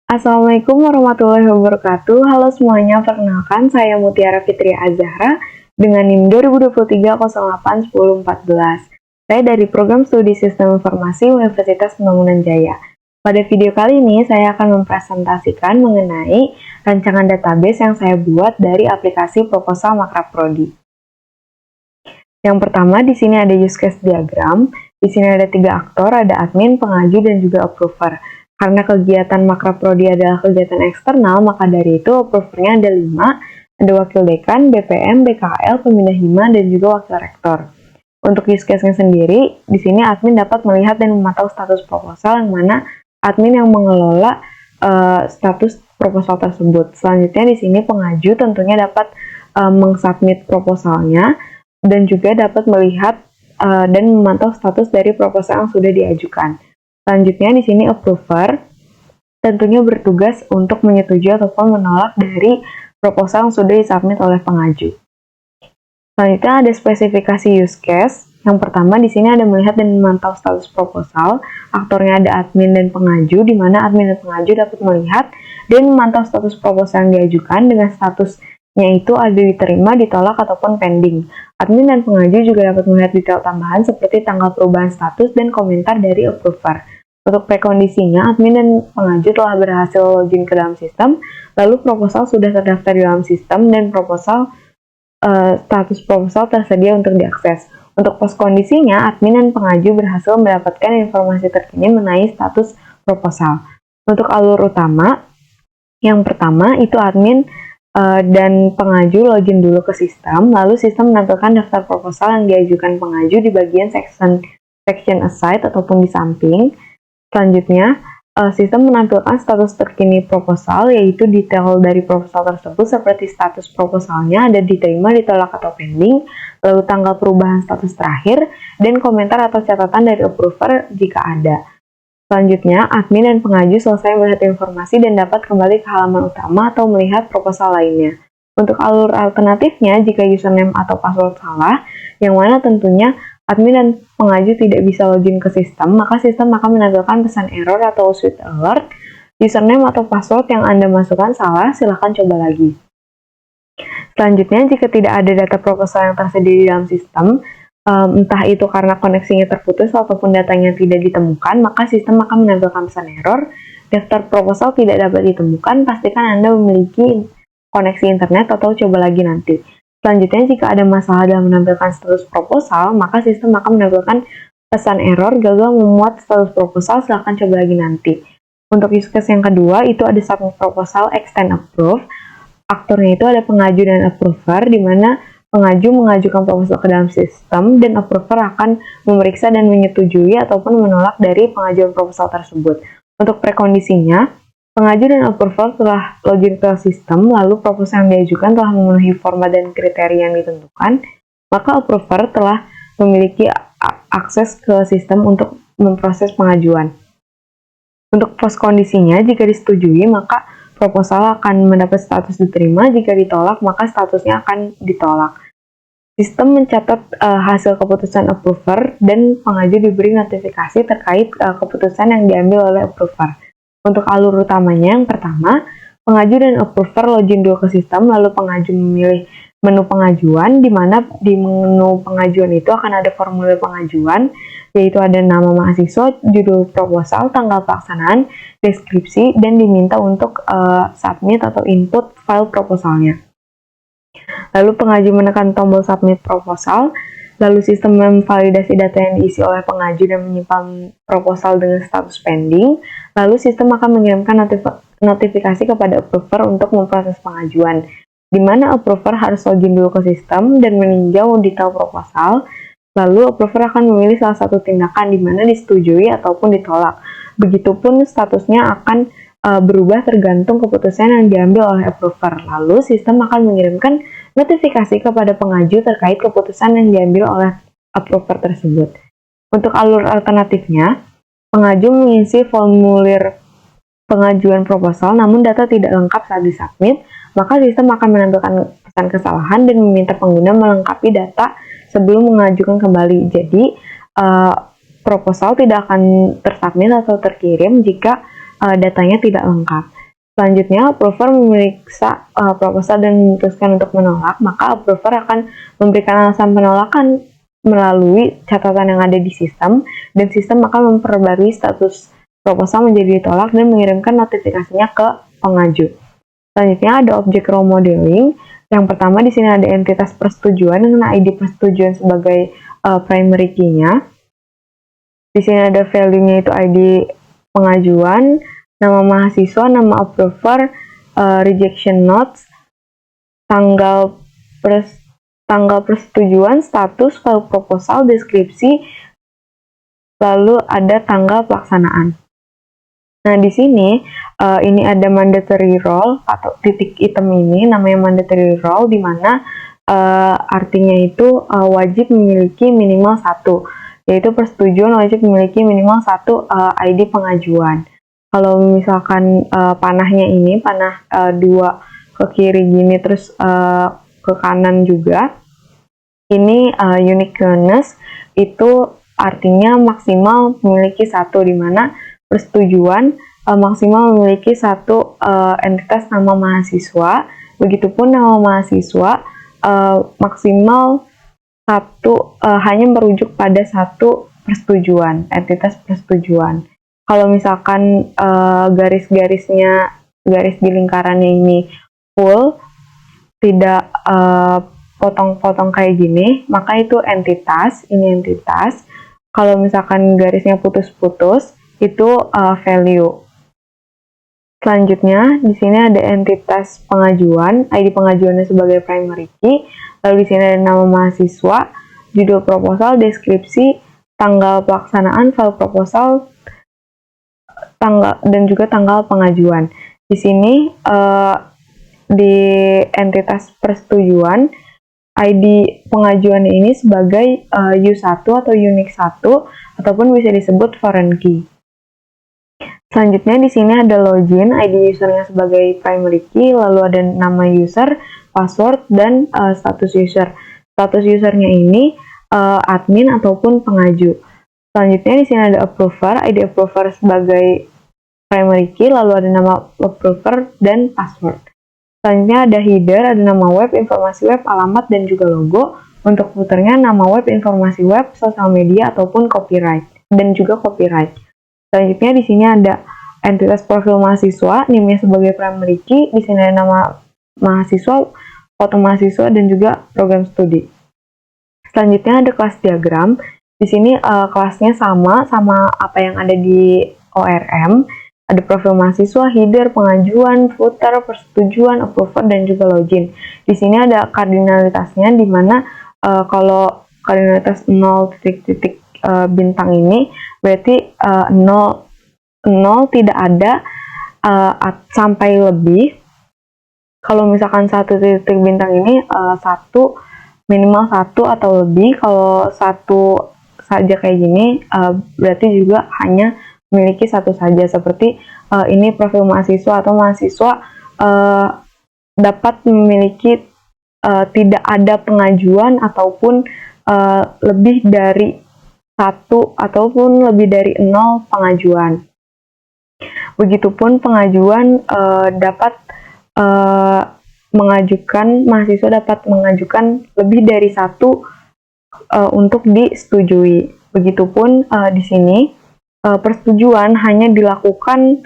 Assalamualaikum warahmatullahi wabarakatuh. Halo semuanya, perkenalkan saya Mutiara Fitri Azahra dengan NIM 2023-08-1014. Saya dari Program Studi Sistem Informasi Universitas Pembangunan Jaya. Pada video kali ini saya akan mempresentasikan mengenai rancangan database yang saya buat dari aplikasi proposal Makraprodi. Yang pertama, di sini ada use case diagram. Di sini ada 3 aktor, ada admin, pengaju, dan juga approver. Karena kegiatan Makraprodi adalah kegiatan eksternal, maka dari itu approvernya ada 5, ada wakil dekan, BPM, BKL, pembina hima, dan juga wakil rektor. Untuk use case-nya sendiri, di sini admin dapat melihat dan memantau status proposal, yang mana admin yang mengelola status proposal tersebut. Selanjutnya di sini pengaju tentunya dapat mengsubmit proposalnya, dan juga dapat melihat dan memantau status dari proposal yang sudah diajukan. Selanjutnya di sini approver tentunya bertugas untuk menyetujui ataupun menolak dari proposal yang sudah disubmit oleh pengaju. Selanjutnya ada spesifikasi use case. Yang pertama di sini ada melihat dan memantau status proposal. Aktornya ada admin dan pengaju, di mana admin dan pengaju dapat melihat dan memantau status proposal yang diajukan dengan statusnya itu ada diterima, ditolak, ataupun pending. Admin dan pengaju juga dapat melihat detail tambahan seperti tanggal perubahan status dan komentar dari approver. Untuk prekondisinya, admin dan pengaju telah berhasil login ke dalam sistem, lalu proposal sudah terdaftar di dalam sistem, dan status proposal tersedia untuk diakses. Untuk postkondisinya, admin dan pengaju berhasil mendapatkan informasi terkini mengenai status proposal. Untuk alur utama, yang pertama itu admin dan pengaju login dulu ke sistem, lalu sistem menampilkan daftar proposal yang diajukan pengaju di bagian section aside ataupun di samping. Selanjutnya, sistem menampilkan status terkini proposal, yaitu detail dari proposal tersebut seperti status proposalnya ada diterima, ditolak, atau pending, lalu tanggal perubahan status terakhir, dan komentar atau catatan dari approver jika ada. Selanjutnya, admin dan pengaju selesai melihat informasi dan dapat kembali ke halaman utama atau melihat proposal lainnya. Untuk alur alternatifnya, jika username atau password salah, yang mana tentunya admin dan pengaju tidak bisa login ke sistem, maka sistem akan menampilkan pesan error atau switch alert. Username atau password yang Anda masukkan salah, silahkan coba lagi. Selanjutnya, jika tidak ada data proposal yang tersedia di dalam sistem, entah itu karena koneksinya terputus ataupun datanya tidak ditemukan, maka sistem akan menampilkan pesan error, daftar proposal tidak dapat ditemukan, pastikan Anda memiliki koneksi internet atau coba lagi nanti. Selanjutnya, jika ada masalah dalam menampilkan status proposal, maka sistem akan menampilkan pesan error, gagal memuat status proposal, silahkan coba lagi nanti. Untuk use case yang kedua, itu ada submit proposal, extend approve. Aktornya itu ada pengaju dan approver, di mana pengaju mengajukan proposal ke dalam sistem dan approver akan memeriksa dan menyetujui ataupun menolak dari pengajuan proposal tersebut. Untuk prekondisinya, pengaju dan approver telah login ke sistem, lalu proposal yang diajukan telah memenuhi format dan kriteria yang ditentukan, maka approver telah memiliki akses ke sistem untuk memproses pengajuan. Untuk postkondisinya, jika disetujui, maka proposal akan mendapat status diterima, jika ditolak, maka statusnya akan ditolak. Sistem mencatat hasil keputusan approver dan pengaju diberi notifikasi terkait keputusan yang diambil oleh approver. Untuk alur utamanya, yang pertama, pengaju dan approver login dulu ke sistem, lalu pengaju memilih menu pengajuan, di mana di menu pengajuan itu akan ada formulir pengajuan, yaitu ada nama mahasiswa, judul proposal, tanggal pelaksanaan, deskripsi, dan diminta untuk submit atau input file proposalnya. Lalu pengaju menekan tombol submit proposal, lalu sistem memvalidasi data yang diisi oleh pengaju dan menyimpan proposal dengan status pending, lalu sistem akan mengirimkan notifikasi kepada approver untuk memproses pengajuan, di mana approver harus login dulu ke sistem dan meninjau detail proposal, lalu approver akan memilih salah satu tindakan di mana disetujui ataupun ditolak. Begitupun statusnya akan berubah tergantung keputusan yang diambil oleh approver. Lalu sistem akan mengirimkan notifikasi kepada pengaju terkait keputusan yang diambil oleh approver tersebut. Untuk alur alternatifnya, pengaju mengisi formulir pengajuan proposal namun data tidak lengkap saat disubmit, maka sistem akan menampilkan pesan kesalahan dan meminta pengguna melengkapi data sebelum mengajukan kembali. Jadi, proposal tidak akan tersubmit atau terkirim jika datanya tidak lengkap. Selanjutnya, approver memeriksa proposal dan memutuskan untuk menolak, maka approver akan memberikan alasan penolakan melalui catatan yang ada di sistem, dan sistem akan memperbarui status proposal menjadi ditolak dan mengirimkan notifikasinya ke pengaju. Selanjutnya ada object role modeling. Yang pertama di sini ada entitas persetujuan dengan ID persetujuan sebagai primary key-nya. Di sini ada value-nya itu ID pengajuan, nama mahasiswa, nama approver, rejection notes, tanggal persetujuan, status, file proposal, deskripsi, lalu ada tanggal pelaksanaan. Nah, di sini ini ada mandatory role atau titik item ini namanya mandatory role, di mana artinya itu wajib memiliki minimal 1, yaitu persetujuan wajib memiliki minimal 1 ID pengajuan. Kalau misalkan panahnya ini panah 2 ke kiri gini terus ke kanan juga, ini uniqueness itu artinya maksimal memiliki 1, di mana persetujuan maksimal memiliki 1 entitas nama mahasiswa, begitupun nama mahasiswa maksimal 1 hanya merujuk pada 1 persetujuan, entitas persetujuan. Kalau misalkan garis di lingkarannya ini full, tidak potong-potong kayak gini, maka itu entitas, ini entitas. Kalau misalkan garisnya putus-putus, itu value. Selanjutnya, di sini ada entitas pengajuan, ID pengajuannya sebagai primary key, lalu di sini ada nama mahasiswa, judul proposal, deskripsi, tanggal pelaksanaan, file proposal, dan juga tanggal pengajuan. Di sini di entitas persetujuan, ID pengajuan ini sebagai U1 atau unique 1 ataupun bisa disebut foreign key. Selanjutnya di sini ada login, ID usernya sebagai primary key, lalu ada nama user, password, dan status user. Status usernya ini admin ataupun pengaju. Selanjutnya di sini ada approver, ID approver sebagai primary key, lalu ada nama approver dan password. Selanjutnya ada header, ada nama web, informasi web, alamat, dan juga logo. Untuk footernya nama web, informasi web, sosial media, ataupun copyright, dan juga copyright. Selanjutnya di sini ada entitas profil mahasiswa, name-nya sebagai primary key, di sini ada nama mahasiswa, foto mahasiswa, dan juga program studi. Selanjutnya ada kelas diagram. Di sini kelasnya sama apa yang ada di ORM. Ada profil mahasiswa, header, pengajuan, footer, persetujuan, approver, dan juga login. Di sini ada kardinalitasnya, di mana kalau kardinalitas 0 titik bintang ini berarti 0 tidak ada sampai lebih. Kalau misalkan 1 titik bintang ini 1 minimal 1 atau lebih. Kalau 1 saja kayak gini berarti juga hanya memiliki 1 saja, seperti ini profil mahasiswa atau mahasiswa dapat memiliki tidak ada pengajuan ataupun lebih dari 1 ataupun lebih dari 0 pengajuan. Begitupun pengajuan dapat mahasiswa dapat mengajukan lebih dari 1 untuk disetujui. Begitupun di sini persetujuan hanya dilakukan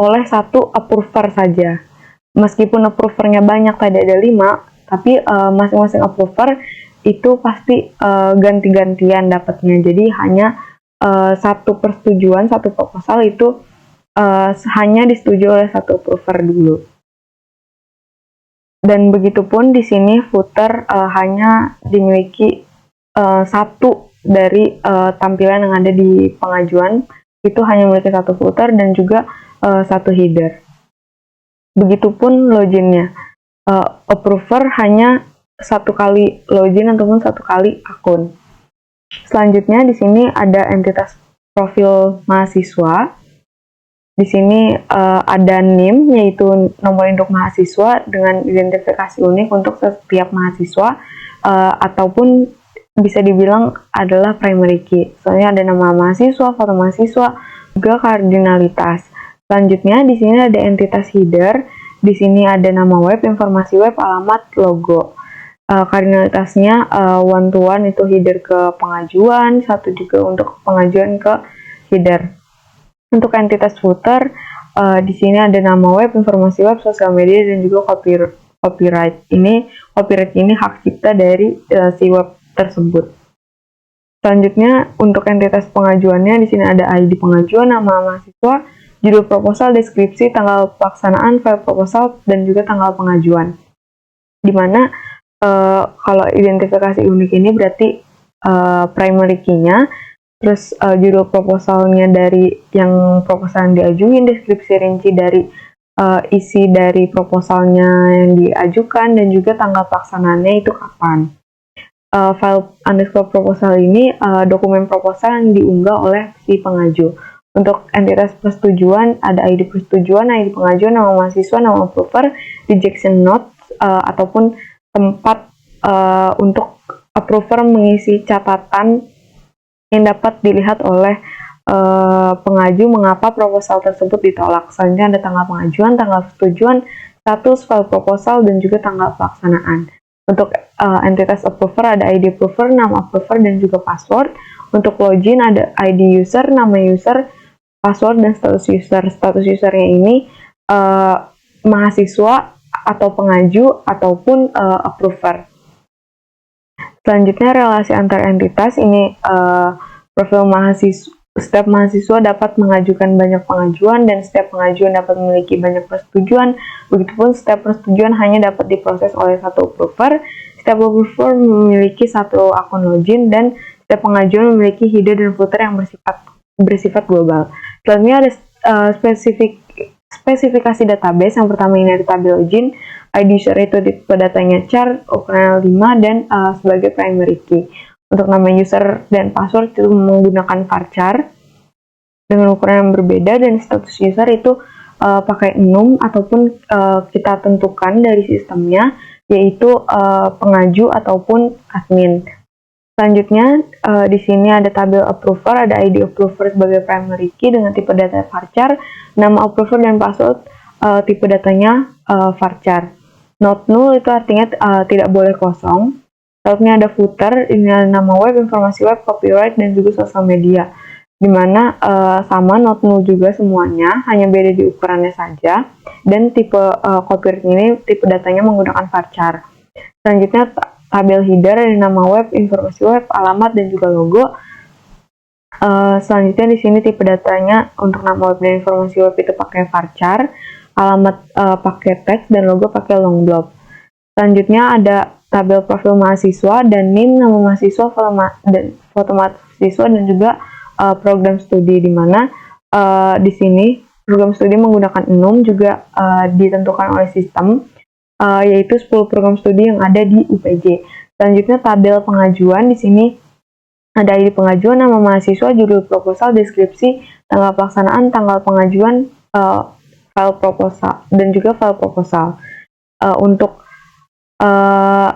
oleh 1 approver saja. Meskipun approvernya banyak, tadi ada 5, tapi masing-masing approver itu pasti ganti-gantian dapatnya. Jadi hanya 1 persetujuan, 1 proposal itu hanya disetujui oleh 1 approver dulu. Dan begitupun di sini footer hanya dimiliki 1 dari tampilan yang ada di pengajuan, itu hanya memiliki 1 footer dan juga 1 header. Begitupun loginnya, approver hanya 1 kali login ataupun 1 kali akun. Selanjutnya di sini ada entitas profil mahasiswa. Di sini ada NIM, yaitu nomor induk mahasiswa dengan identifikasi unik untuk setiap mahasiswa, ataupun bisa dibilang adalah primary key. Soalnya ada nama mahasiswa, foto mahasiswa, juga kardinalitas. Selanjutnya di sini ada entitas header. Di sini ada nama web, informasi web, alamat, logo. Kardinalitasnya one to one itu header ke pengajuan, satu juga untuk pengajuan ke header. Untuk entitas footer, di sini ada nama web, informasi web, sosial media, dan juga copyright. Copyright ini hak cipta dari si web tersebut. Selanjutnya untuk entitas pengajuannya, di sini ada ID pengajuan, nama mahasiswa, judul proposal, deskripsi, tanggal pelaksanaan, file proposal, dan juga tanggal pengajuan. Dimana kalau identifikasi unik ini berarti primary key-nya, terus judul proposalnya dari yang proposal yang diajuin, deskripsi rinci dari isi dari proposalnya yang diajukan, dan juga tanggal pelaksanaannya itu kapan. File underscore proposal ini dokumen proposal yang diunggah oleh si pengaju. Untuk entitas persetujuan ada ID persetujuan, ID pengajuan, nama mahasiswa, nama approver, rejection note, ataupun tempat untuk approver mengisi catatan yang dapat dilihat oleh pengaju mengapa proposal tersebut ditolak. Selanjutnya ada tanggal pengajuan, tanggal persetujuan, status file proposal, dan juga tanggal pelaksanaan. Untuk entitas approver ada ID approver, nama approver, dan juga password. Untuk login ada ID user, nama user, password, dan status user. Status usernya ini mahasiswa atau pengaju ataupun approver. Selanjutnya relasi antar entitas ini profil mahasiswa. Setiap mahasiswa dapat mengajukan banyak pengajuan dan setiap pengajuan dapat memiliki banyak persetujuan. Begitupun setiap persetujuan hanya dapat diproses oleh satu approver. Setiap approver memiliki satu akun login dan setiap pengajuan memiliki header dan footer yang bersifat global. Selanjutnya ada spesifikasi database. Yang pertama ini ada tabel login. ID user itu tipe datanya char, ukuran 5, dan sebagai primary key. Untuk nama user dan password itu menggunakan varchar dengan ukuran yang berbeda, dan status user itu pakai enum ataupun kita tentukan dari sistemnya, yaitu pengaju ataupun admin. Selanjutnya di sini ada tabel approver, ada ID approver sebagai primary key dengan tipe data varchar, nama approver dan password tipe datanya varchar. Not null itu artinya tidak boleh kosong. Selanjutnya ada footer, ini ada nama web, informasi web, copyright, dan juga sosial media. Dimana sama not null juga semuanya, hanya beda di ukurannya saja. Dan tipe copyright ini tipe datanya menggunakan varchar. Selanjutnya tabel header, ada nama web, informasi web, alamat, dan juga logo. Selanjutnya di sini tipe datanya untuk nama web dan informasi web itu pakai varchar, alamat pakai teks, dan logo pakai long blob. Selanjutnya ada tabel profil mahasiswa dan NIM, nama mahasiswa, foto mahasiswa, dan juga program studi, di mana di sini program studi menggunakan enum juga ditentukan oleh sistem, yaitu 10 program studi yang ada di UPJ. Selanjutnya tabel pengajuan, di sini ada ID pengajuan, nama mahasiswa, judul proposal, deskripsi, tanggal pelaksanaan, tanggal pengajuan, file proposal, dan juga file proposal. Untuk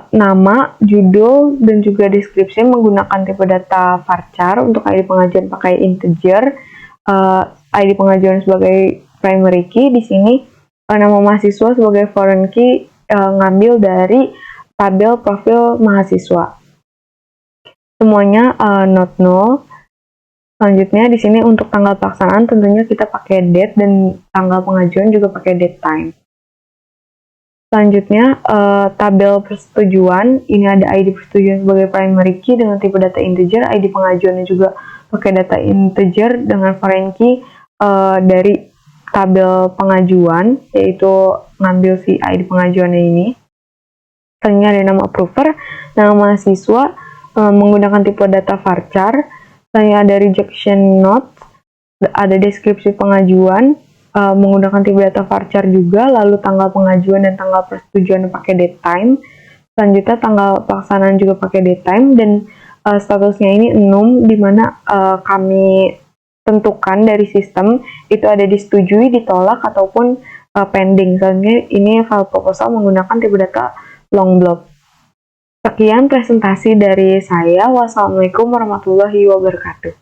nama, judul, dan juga deskripsi menggunakan tipe data varchar. Untuk ID pengajuan pakai integer, ID pengajuan sebagai primary key. Di sini nama mahasiswa sebagai foreign key ngambil dari tabel profil mahasiswa. Semuanya not null. Selanjutnya di sini untuk tanggal pelaksanaan tentunya kita pakai date, dan tanggal pengajuan juga pakai date time. Selanjutnya tabel persetujuan, ini ada ID persetujuan sebagai primary key dengan tipe data integer, ID pengajuannya juga pakai data integer dengan foreign key dari tabel pengajuan, yaitu ngambil si ID pengajuannya ini. Selanjutnya ada nama approver, nama mahasiswa menggunakan tipe data varchar. Selanjutnya ada rejection note, ada deskripsi pengajuan menggunakan tipe data varchar juga, lalu tanggal pengajuan dan tanggal persetujuan pakai date time. Selanjutnya tanggal pelaksanaan juga pakai date time, dan statusnya ini enum, di mana kami tentukan dari sistem itu ada disetujui, ditolak, ataupun pending. Selanjutnya ini file proposal menggunakan tipe data long blob. Sekian presentasi dari saya. Wassalamualaikum warahmatullahi wabarakatuh.